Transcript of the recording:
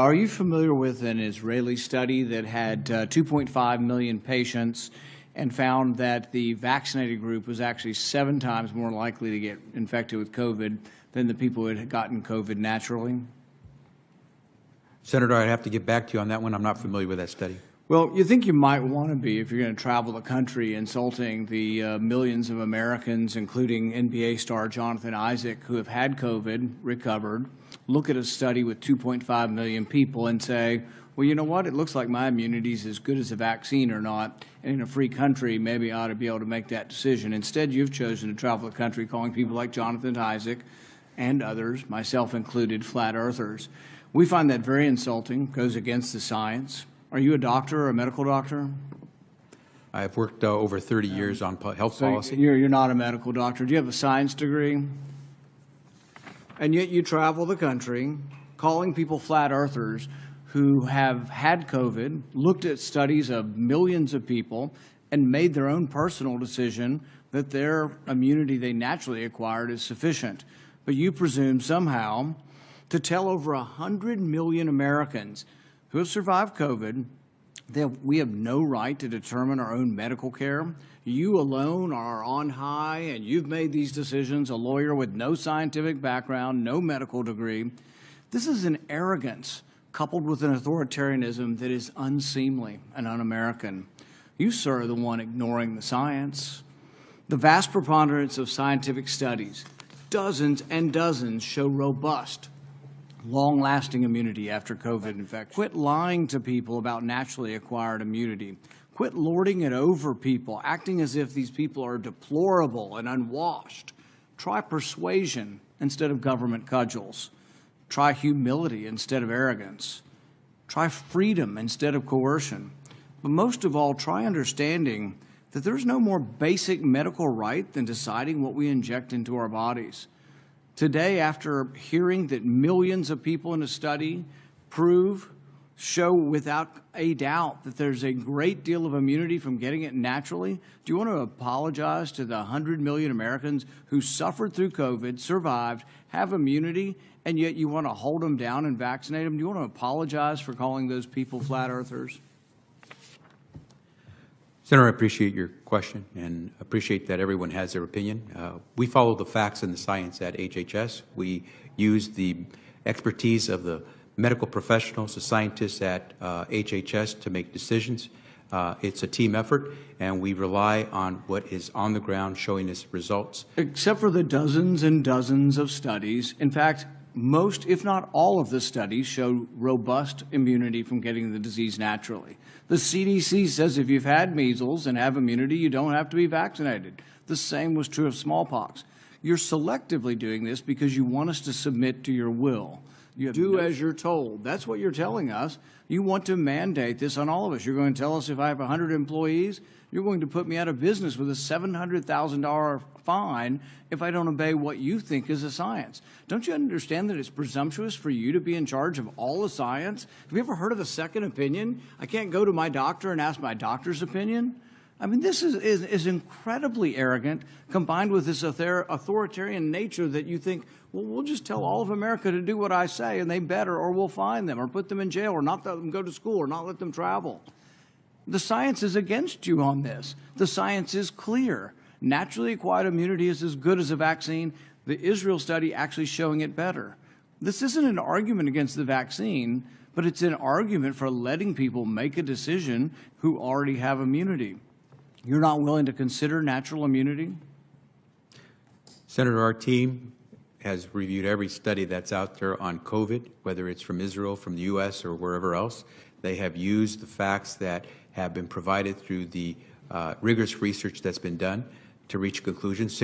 Are you familiar with an Israeli study that had 2.5 million patients and found that the vaccinated group was actually 7 times more likely to get infected with COVID than the people who had gotten COVID naturally? Senator, I'd have to get back to you on that one. I'm not familiar with that study. Well, you think you might want to be if you're going to travel the country insulting the millions of Americans, including NBA star Jonathan Isaac, who have had COVID, recovered, look at a study with 2.5 million people and say, well, you know what, it looks like my immunity is as good as a vaccine or not, and in a free country, maybe I ought to be able to make that decision. Instead, you've chosen to travel the country calling people like Jonathan Isaac and others, myself included, flat earthers. We find that very insulting, goes against the science. Are you a doctor or a medical doctor? I've worked over 30 years on health policy. You're not a medical doctor. Do you have a science degree? And yet you travel the country calling people flat earthers who have had COVID, looked at studies of millions of people, and made their own personal decision that their immunity they naturally acquired is sufficient. But you presume somehow to tell over 100 million Americans who have survived COVID that we have no right to determine our own medical care. You alone are on high, and you've made these decisions, a lawyer with no scientific background, no medical degree. This is an arrogance coupled with an authoritarianism that is unseemly and un-American. You, sir, are the one ignoring the science. The vast preponderance of scientific studies, dozens and dozens, show robust, long-lasting immunity after COVID infection. Quit lying to people about naturally acquired immunity. Quit lording it over people, acting as if these people are deplorable and unwashed. Try persuasion instead of government cudgels. Try humility instead of arrogance. Try freedom instead of coercion. But most of all, try understanding that there's no more basic medical right than deciding what we inject into our bodies. Today, after hearing that millions of people in a study show without a doubt that there's a great deal of immunity from getting it naturally, do you want to apologize to the 100 million Americans who suffered through COVID, survived, have immunity, and yet you want to hold them down and vaccinate them? Do you want to apologize for calling those people flat earthers? Senator, I appreciate your question and appreciate that everyone has their opinion. We follow the facts and the science at HHS. We use the expertise of the medical professionals, the scientists at HHS to make decisions. It's a team effort, and we rely on what is on the ground showing us results. Except for the dozens and dozens of studies. In fact, most, if not all of the studies show robust immunity from getting the disease naturally. The CDC says if you've had measles and have immunity, you don't have to be vaccinated. The same was true of smallpox. You're selectively doing this because you want us to submit to your will. You do as you're told. That's what you're telling us. You want to mandate this on all of us. You're going to tell us if I have 100 employees, you're going to put me out of business with a $700,000 fine if I don't obey what you think is a science. Don't you understand that it's presumptuous for you to be in charge of all the science? Have you ever heard of a second opinion? I can't go to my doctor and ask my doctor's opinion. I mean, this is incredibly arrogant, combined with this authoritarian nature that you think, well, we'll just tell all of America to do what I say, and they better, or we'll fine them, or put them in jail, or not let them go to school, or not let them travel. The science is against you on this. The science is clear. Naturally acquired immunity is as good as a vaccine. The Israel study actually showing it better. This isn't an argument against the vaccine, but it's an argument for letting people make a decision who already have immunity. You're not willing to consider natural immunity? Senator, our team has reviewed every study that's out there on COVID, whether it's from Israel, from the U.S., or wherever else. They have used the facts that have been provided through the rigorous research that's been done to reach conclusions.